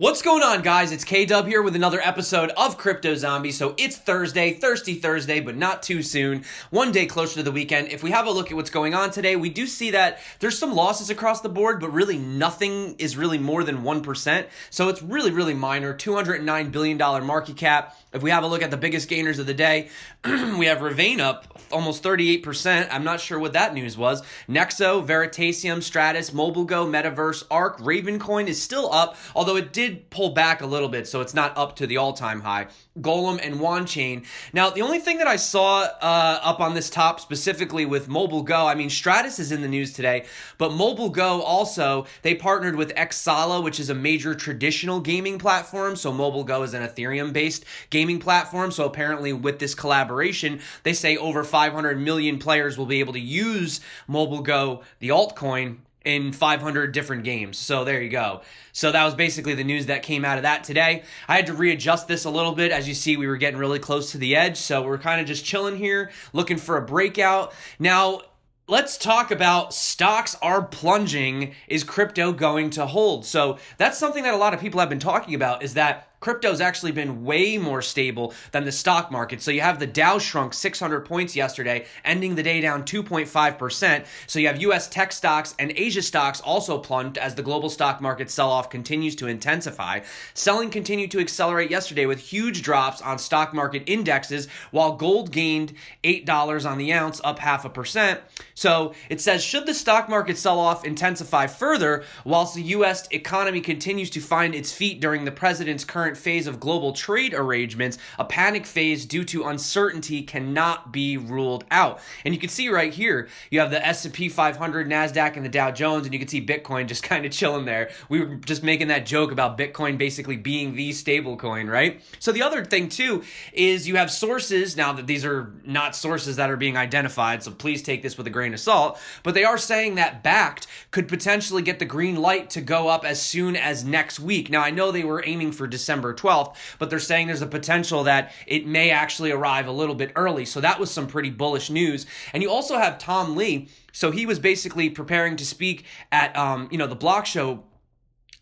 What's going on, guys? It's K-Dub here with another episode of Crypto Zombie. So it's Thursday, Thirsty Thursday, but not too soon. One day closer to the weekend. If we have a look at what's going on today, we do see that there's some losses across the board, but really nothing is really more than 1%. So it's really minor. $209 billion market cap. If we have a look at the biggest gainers of the day, we have Rivain up almost 38%. I'm not sure what that news was. Nexo, Veritasium, Stratis, MobileGo, Metaverse, ARK, Ravencoin is still up, although it did pull back a little bit, so it's not up to the all-time high. Golem and Wanchain. Now, the only thing that I saw up on this top specifically with MobileGo, I mean, Stratis is in the news today, but MobileGo also, they partnered with Xsala, which is a major traditional gaming platform. So MobileGo is an Ethereum-based gaming platform. So apparently with this collaboration, they say over 500 million players will be able to use MobileGo, the altcoin, in 500 different games. So there you go. So that was basically the news that came out of that today. I had to readjust this a little bit. As you see, we were getting really close to the edge. So we're kind of just chilling here, looking for a breakout. Now, let's talk about stocks are plunging. Is crypto going to hold? So that's something that a lot of people have been talking about, is that crypto's actually been way more stable than the stock market. So you have the Dow shrunk 600 points yesterday, ending the day down 2.5%. So you have US tech stocks and Asia stocks also plunged as the global stock market sell-off continues to intensify. Selling continued to accelerate yesterday with huge drops on stock market indexes, while gold gained $8 on the ounce, up 0.5%. So it says, should the stock market sell-off intensify further whilst the US economy continues to find its feet during the president's current phase of global trade arrangements, a panic phase due to uncertainty cannot be ruled out. And you can see right here, you have the S&P 500, NASDAQ, and the Dow Jones, and you can see Bitcoin just kind of chilling there. We were just making that joke about Bitcoin basically being the stablecoin, right? So the other thing too is you have sources, now that these are not sources that are being identified, so please take this with a grain of salt, but they are saying that Bakkt could potentially get the green light to go up as soon as next week. Now, I know they were aiming for December 12th, but they're saying there's a potential that it may actually arrive a little bit early. So that was some pretty bullish news. And you also have Tom Lee. So he was basically preparing to speak at, the Block show.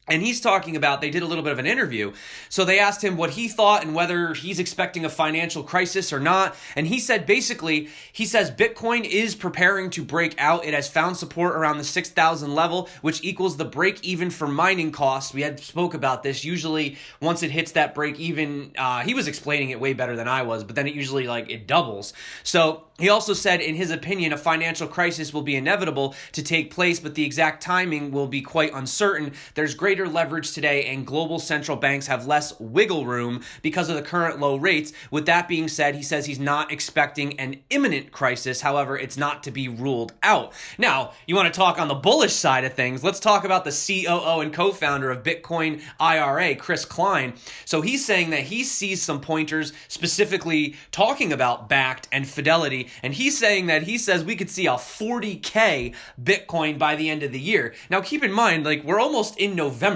And he's talking about, they did a little bit of an interview. So they asked him what he thought and whether he's expecting a financial crisis or not. And he said, basically, he says Bitcoin is preparing to break out. It has found support around the 6,000 level, which equals the break even for mining costs. We had spoke about this. Usually once it hits that break even, he was explaining it way better than I was, but then it usually it doubles. So he also said, in his opinion, a financial crisis will be inevitable to take place, but the exact timing will be quite uncertain. There's greater leverage today, and global central banks have less wiggle room because of the current low rates. With that being said, he says he's not expecting an imminent crisis. However, it's not to be ruled out. Now, you want to talk on the bullish side of things. Let's talk about the COO and co-founder of Bitcoin IRA, Chris Klein. So he's saying that he sees some pointers specifically talking about Bakkt and Fidelity, and he's saying that he says we could see a 40K Bitcoin by the end of the year. Now, keep in mind, we're almost in November.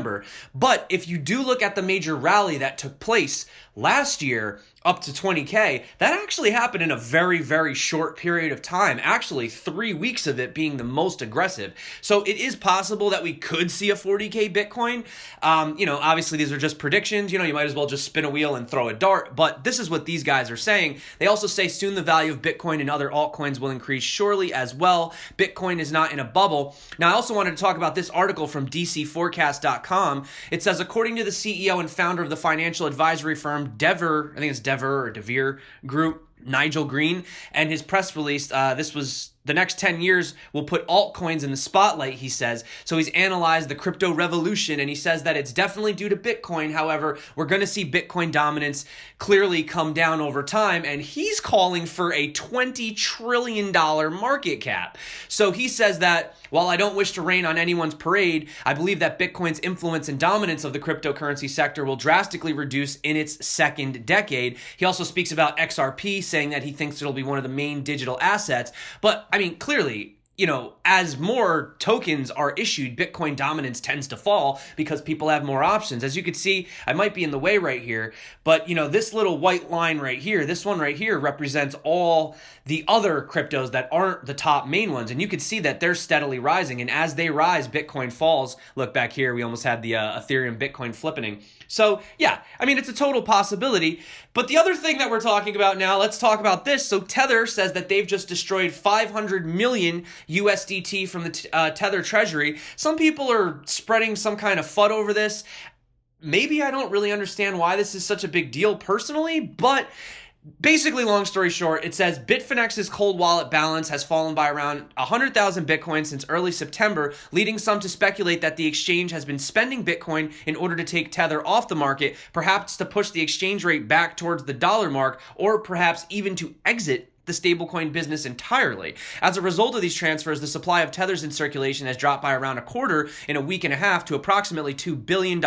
But if you do look at the major rally that took place last year, up to 20K, that actually happened in a very short period of time. Actually, 3 weeks of it being the most aggressive. So it is possible that we could see a 40K Bitcoin. Obviously these are just predictions. You might as well just spin a wheel and throw a dart. But this is what these guys are saying. They also say soon the value of Bitcoin and other altcoins will increase surely as well. Bitcoin is not in a bubble. Now, I also wanted to talk about this article from DCForecast.com. It says, according to the CEO and founder of the financial advisory firm Dever, I think it's Dever or Devere Group, Nigel Green, and his press release, this was the next 10 years will put altcoins in the spotlight, he says. So he's analyzed the crypto revolution, and he says that it's definitely due to Bitcoin. However, we're going to see Bitcoin dominance clearly come down over time, and he's calling for a $20 trillion market cap. So he says that while I don't wish to rain on anyone's parade, I believe that Bitcoin's influence and dominance of the cryptocurrency sector will drastically reduce in its second decade. He also speaks about XRP, saying that he thinks it'll be one of the main digital assets. But I mean, clearly, as more tokens are issued, Bitcoin dominance tends to fall because people have more options. As you can see, I might be in the way right here, but this little white line right here, this one right here represents all the other cryptos that aren't the top main ones. And you can see that they're steadily rising. And as they rise, Bitcoin falls. Look back here, we almost had the Ethereum Bitcoin flippening. So yeah, I mean, it's a total possibility. But the other thing that we're talking about now, let's talk about this. So Tether says that they've just destroyed 500 million USDT from the Tether treasury. Some people are spreading some kind of FUD over this. Maybe I don't really understand why this is such a big deal personally, but basically, long story short, it says Bitfinex's cold wallet balance has fallen by around 100,000 Bitcoin since early September, leading some to speculate that the exchange has been spending Bitcoin in order to take Tether off the market, perhaps to push the exchange rate back towards the dollar mark, or perhaps even to exit the stablecoin business entirely. As a result of these transfers, the supply of Tethers in circulation has dropped by around a quarter in a week and a half to approximately $2 billion.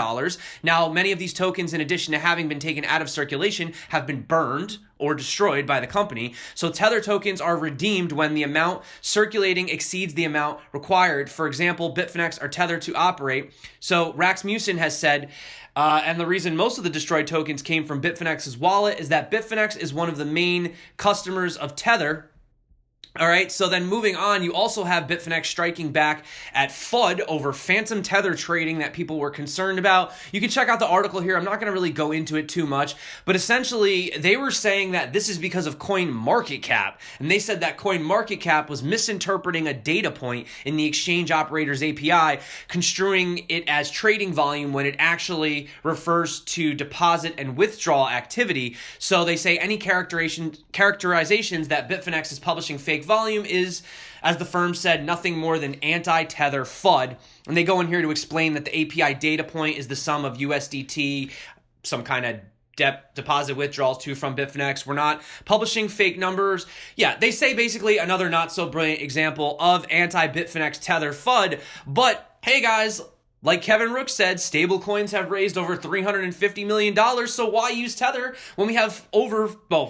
Now, many of these tokens, in addition to having been taken out of circulation, have been burned or destroyed by the company. So Tether tokens are redeemed when the amount circulating exceeds the amount required. For example, Bitfinex are tethered to operate. So Rasmussen has said, and the reason most of the destroyed tokens came from Bitfinex's wallet is that Bitfinex is one of the main customers of Tether. All right, so then moving on, you also have Bitfinex striking back at FUD over phantom Tether trading that people were concerned about. You can check out the article here. I'm not going to really go into it too much, but essentially they were saying that this is because of CoinMarketCap, and they said that CoinMarketCap was misinterpreting a data point in the exchange operator's API, construing it as trading volume when it actually refers to deposit and withdrawal activity. So they say any characterizations that Bitfinex is publishing fake volume is, as the firm said, nothing more than anti-Tether FUD. And they go in here to explain that the API data point is the sum of USDT, some kind of deposit withdrawals too from Bitfinex. We're not publishing fake numbers. Yeah, they say basically another not so brilliant example of anti-Bitfinex Tether FUD. But hey guys, like Kevin Rook said, stablecoins have raised over $350 million, so why use Tether when we have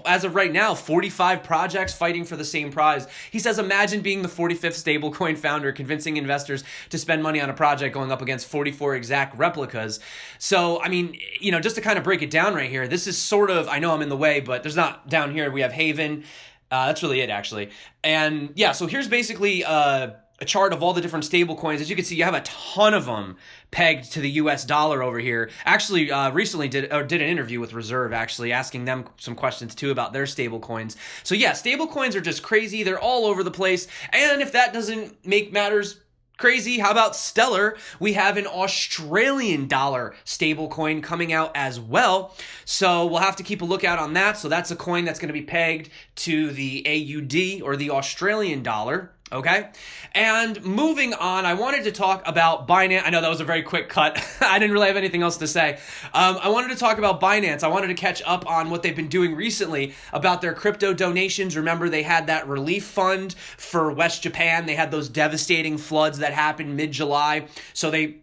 as of right now, 45 projects fighting for the same prize? He says, imagine being the 45th stablecoin founder, convincing investors to spend money on a project going up against 44 exact replicas. So, I mean, just to kind of break it down right here, this is sort of, I know I'm in the way, but there's not down here. We have Haven. That's really it, actually. And yeah, so here's basically a chart of all the different stable coins. As you can see, you have a ton of them pegged to the US dollar over here. Actually, recently did an interview with Reserve, actually asking them some questions too about their stable coins. So yeah, stable coins are just crazy. They're all over the place. And if that doesn't make matters crazy, how about Steller? We have an Australian dollar stablecoin coming out as well. So we'll have to keep a lookout on that. So that's a coin that's going to be pegged to the AUD, or the Australian dollar. Okay, and moving on, I wanted to talk about Binance. I know that was a very quick cut. I didn't really have anything else to say. I wanted to talk about Binance. I wanted to catch up on what they've been doing recently about their crypto donations. Remember, they had that relief fund for West Japan. They had those devastating floods that happened mid-July. So they,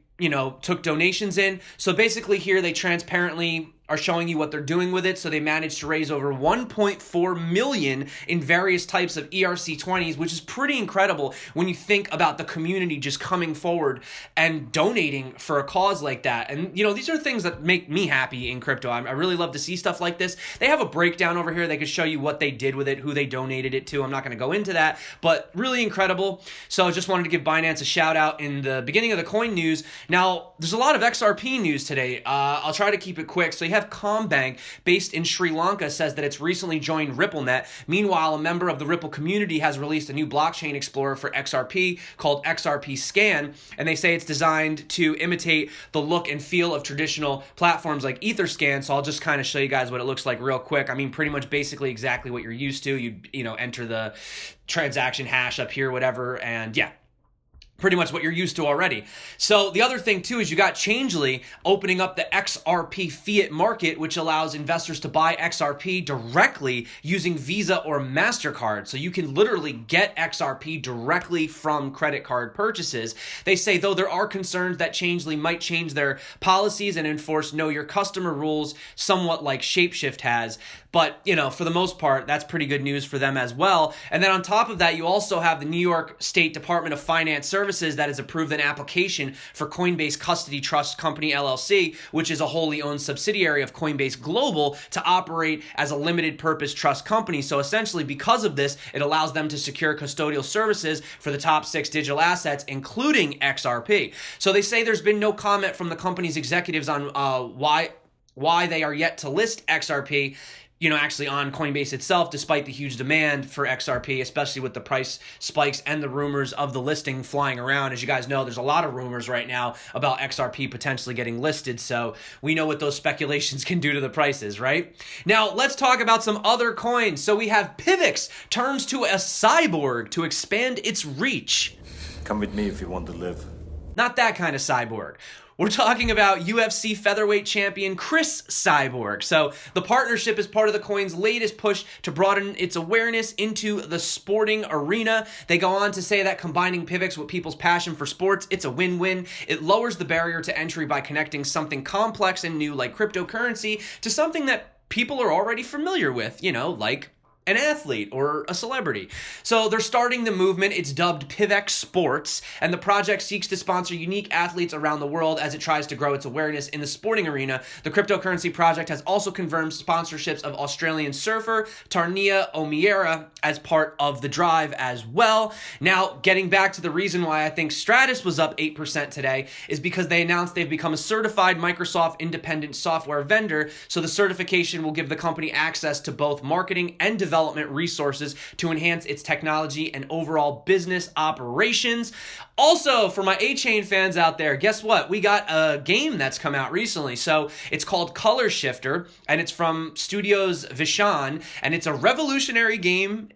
took donations in. So basically here, they transparently are showing you what they're doing with it. So they managed to raise over 1.4 million in various types of ERC20s, which is pretty incredible when you think about the community just coming forward and donating for a cause like that. And, these are things that make me happy in crypto. I really love to see stuff like this. They have a breakdown over here. They could show you what they did with it, who they donated it to. I'm not going to go into that, but really incredible. So I just wanted to give Binance a shout out in the beginning of the coin news. Now, there's a lot of XRP news today. I'll try to keep it quick. So you have Combank, based in Sri Lanka, says that it's recently joined RippleNet. Meanwhile, a member of the Ripple community has released a new blockchain explorer for XRP called XRP Scan, and they say it's designed to imitate the look and feel of traditional platforms like Etherscan. So I'll just kind of show you guys what it looks like real quick. I mean, pretty much basically exactly what you're used to. You enter the transaction hash up here, whatever, and yeah, pretty much what you're used to already. So the other thing too is you got Changelly opening up the XRP fiat market, which allows investors to buy XRP directly using Visa or MasterCard. So you can literally get XRP directly from credit card purchases. They say, though, there are concerns that Changelly might change their policies and enforce know your customer rules, somewhat like Shapeshift has. But, you know, for the most part, that's pretty good news for them as well. And then on top of that, you also have the New York State Department of Finance Services that has approved an application for Coinbase Custody Trust Company LLC, which is a wholly owned subsidiary of Coinbase Global, to operate as a limited purpose trust company. So essentially, because of this, it allows them to secure custodial services for the top 6 digital assets, including XRP. So they say there's been no comment from the company's executives on why they are yet to list XRP, you know, actually on Coinbase itself, despite the huge demand for XRP, especially with the price spikes and the rumors of the listing flying around. As you guys know, there's a lot of rumors right now about XRP potentially getting listed, so we know what those speculations can do to the prices, right? Now, let's talk about some other coins. So we have PIVX turns to a cyborg to expand its reach. Come with me if you want to live. Not that kind of cyborg. We're talking about UFC featherweight champion Chris Cyborg. So the partnership is part of the coin's latest push to broaden its awareness into the sporting arena. They go on to say that combining PIVX with people's passion for sports, it's a win-win. It lowers the barrier to entry by connecting something complex and new like cryptocurrency to something that people are already familiar with, you know, like an athlete or a celebrity. So they're starting the movement. It's dubbed PIVX Sports, and the project seeks to sponsor unique athletes around the world as it tries to grow its awareness in the sporting arena. The cryptocurrency project has also confirmed sponsorships of Australian surfer Tarnia O'Meara as part of the drive as well. Now, getting back to the reason why I think Stratis was up 8% today is because they announced they've become a certified Microsoft independent software vendor, so the certification will give the company access to both marketing and development resources to enhance its technology and overall business operations. Also, for my Achain fans out there, guess what? We got a game that's come out recently. So it's called Color Shifter, and it's from Studios Vishan, and it's a revolutionary game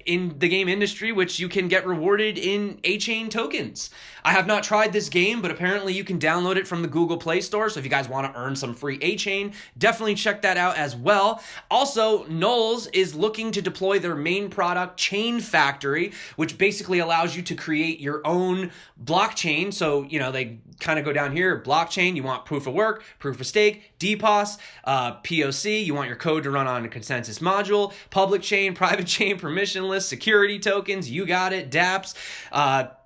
in the game industry, which you can get rewarded in Achain tokens. I have not tried this game, but apparently you can download it from the Google Play Store. So if you guys want to earn some free Achain, definitely check that out as well. Also, NULS is looking to deploy their main product, Chain Factory, which basically allows you to create your own blockchain. So, you know, they kind of go down here, blockchain, you want proof of work, proof of stake, DPoS, POC, you want your code to run on a consensus module, public chain, private chain, permissionless, security tokens, you got it, dApps,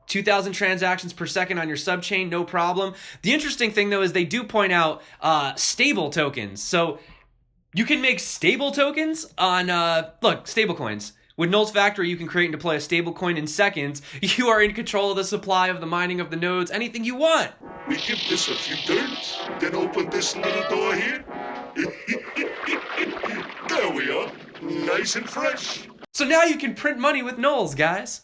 2,000 transactions per second on your subchain, no problem. The interesting thing, though, is they do point out stable tokens. So you can make stable tokens on, look, stablecoins. With NULS Factory, you can create and deploy a stablecoin in seconds. You are in control of the supply, of the mining of the nodes, anything you want. We give this a few turns, then open this little door here. There we are, nice and fresh. So now you can print money with NULS, guys.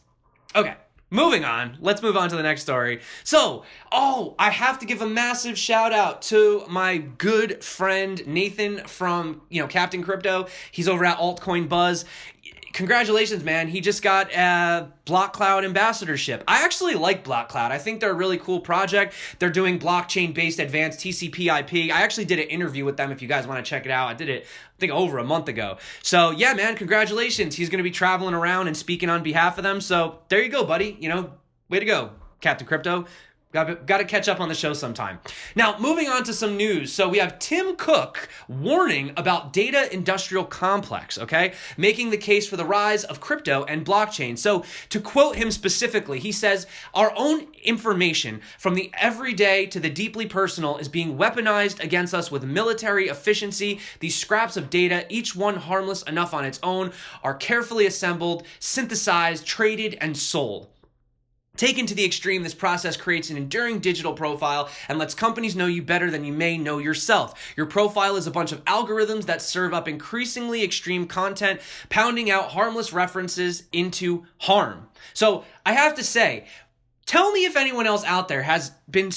Okay. Moving on, let's move on to the next story. So, I have to give a massive shout out to my good friend Nathan from, Captain Crypto. He's over at Altcoin Buzz. Congratulations, man. He just got a Blockcloud ambassadorship. I actually like Blockcloud. I think they're a really cool project. They're doing blockchain-based advanced TCP/IP. I actually did an interview with them if you guys want to check it out. I did it, I think, over a month ago. So, yeah, man, congratulations. He's going to be traveling around and speaking on behalf of them. So, there you go, buddy. Way to go, Captain Crypto. Got to catch up on the show sometime. Now, moving on to some news. So we have Tim Cook warning about data industrial complex, okay? Making the case for the rise of crypto and blockchain. So to quote him specifically, he says, "Our own information from the everyday to the deeply personal is being weaponized against us with military efficiency. These scraps of data, each one harmless enough on its own, are carefully assembled, synthesized, traded, and sold. Taken to the extreme, this process creates an enduring digital profile and lets companies know you better than you may know yourself. Your profile is a bunch of algorithms that serve up increasingly extreme content, pounding out harmless references into harm." So I have to say, tell me if anyone else out there has been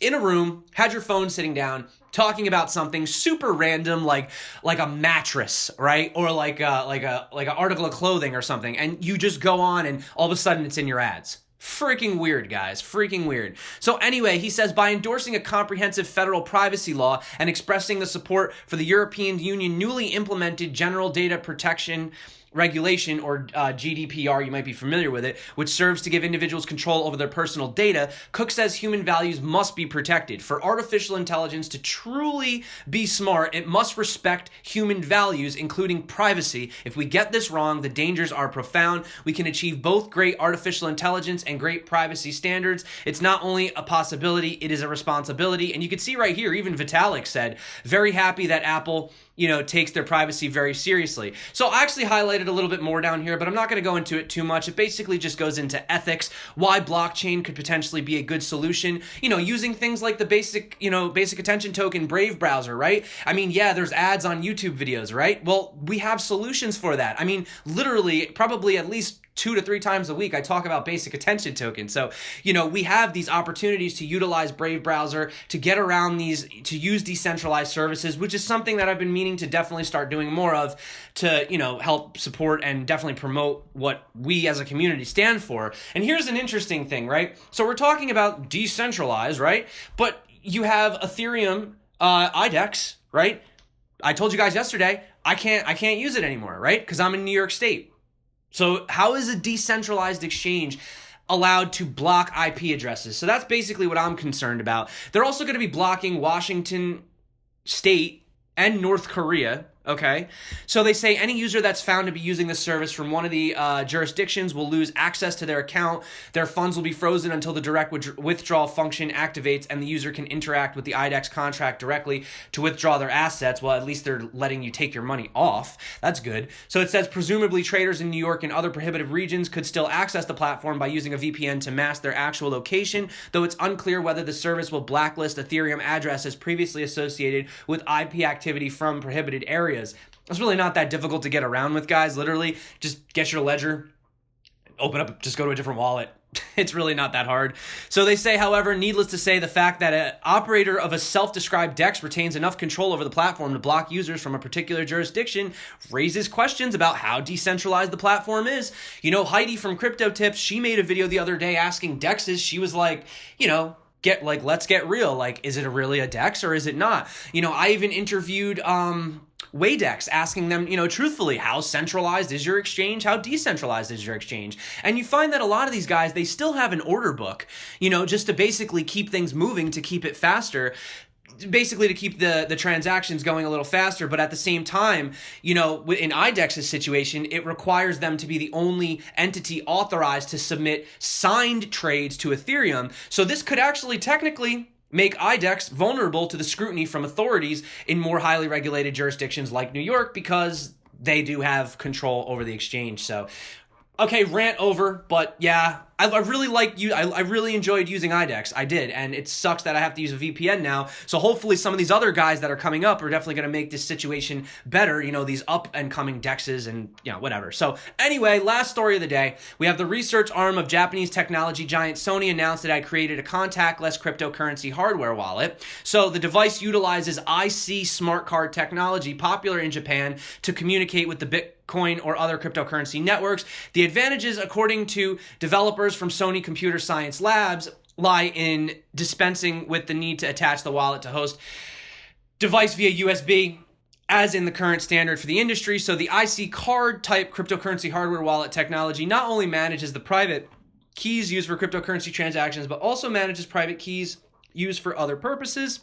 in a room, had your phone sitting down, talking about something super random, like a mattress, right? Or like an article of clothing or something, and you just go on and all of a sudden it's in your ads. Freaking weird, guys. Freaking weird. So anyway, he says, by endorsing a comprehensive federal privacy law and expressing the support for the European Union newly implemented General Data Protection regulation, or GDPR, you might be familiar with it, which serves to give individuals control over their personal data, Cook says human values must be protected. For artificial intelligence to truly be smart, it must respect human values, including privacy. If we get this wrong, the dangers are profound. We can achieve both great artificial intelligence and great privacy standards. It's not only a possibility, it is a responsibility. And you can see right here, even Vitalik said, very happy that Apple takes their privacy very seriously. So I actually highlighted a little bit more down here, but I'm not going to go into it too much. It basically just goes into ethics, why blockchain could potentially be a good solution, using things like the basic attention token Brave browser, right? I mean, yeah, there's ads on YouTube videos, right? Well, we have solutions for that. I mean, literally, probably at least 2 to 3 times a week, I talk about basic attention tokens. So, we have these opportunities to utilize Brave browser, to get around these, to use decentralized services, which is something that I've been meaning to definitely start doing more of to, help support and definitely promote what we as a community stand for. And here's an interesting thing, right? So we're talking about decentralized, right? But you have Ethereum, IDEX, right? I told you guys yesterday, I can't use it anymore, right? Because I'm in New York State. So how is a decentralized exchange allowed to block IP addresses? So that's basically what I'm concerned about. They're also going to be blocking Washington State and North Korea. Okay, so they say any user that's found to be using the service from one of the jurisdictions will lose access to their account. Their funds will be frozen until the direct withdrawal function activates and the user can interact with the IDEX contract directly to withdraw their assets. Well, at least they're letting you take your money off. That's good. So it says presumably traders in New York and other prohibitive regions could still access the platform by using a VPN to mask their actual location, though it's unclear whether the service will blacklist Ethereum addresses previously associated with IP activity from prohibited areas. It's really not that difficult to get around with, guys. Literally, just get your ledger, open up, just go to a different wallet. It's really not that hard. So they say, however, needless to say, the fact that an operator of a self-described DEX retains enough control over the platform to block users from a particular jurisdiction raises questions about how decentralized the platform is. Heidi from Crypto Tips, she made a video the other day asking DEXs. She was like, let's get real. Like, is it really a DEX or is it not? I even interviewed Wadex, asking them, truthfully, how centralized is your exchange? How decentralized is your exchange? And you find that a lot of these guys, they still have an order book, just to basically keep things moving, to keep it faster, basically to keep the transactions going a little faster. But at the same time, in IDEX's situation, it requires them to be the only entity authorized to submit signed trades to Ethereum. So this could actually technically make IDEX vulnerable to the scrutiny from authorities in more highly regulated jurisdictions like New York, because they do have control over the exchange. So, okay, rant over, but yeah, I really enjoyed using IDEX. I did, and it sucks that I have to use a VPN now. So hopefully some of these other guys that are coming up are definitely going to make this situation better, these up and coming DEXs and whatever. So anyway, last story of the day, we have the research arm of Japanese technology giant SONY announced that I created a contactless cryptocurrency hardware wallet. So the device utilizes IC smart card technology, popular in Japan, to communicate with the Bitcoin or other cryptocurrency networks. The advantages, according to developers from Sony Computer Science Labs, lie in dispensing with the need to attach the wallet to host device via USB, as in the current standard for the industry. So the IC card type cryptocurrency hardware wallet technology not only manages the private keys used for cryptocurrency transactions, but also manages private keys used for other purposes,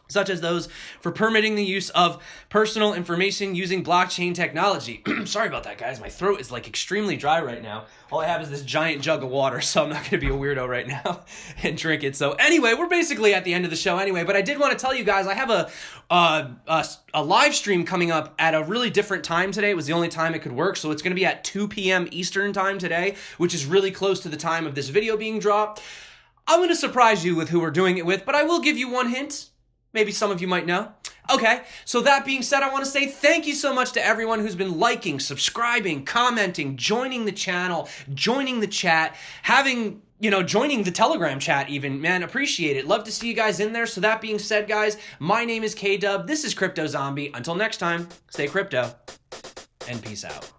such as those for permitting the use of personal information using blockchain technology. Sorry about that, guys. My throat is extremely dry right now. All I have is this giant jug of water, so I'm not going to be a weirdo right now and drink it. So anyway, we're basically at the end of the show anyway, but I did want to tell you guys I have a live stream coming up at a really different time today. It was the only time it could work, so it's going to be at 2 p.m. Eastern time today, which is really close to the time of this video being dropped. I'm going to surprise you with who we're doing it with, but I will give you one hint. Maybe some of you might know. Okay, so that being said, I want to say thank you so much to everyone who's been liking, subscribing, commenting, joining the channel, joining the chat, joining the Telegram chat even. Man, appreciate it. Love to see you guys in there. So that being said, guys, my name is K-Dub. This is Crypto Zombie. Until next time, stay crypto and peace out.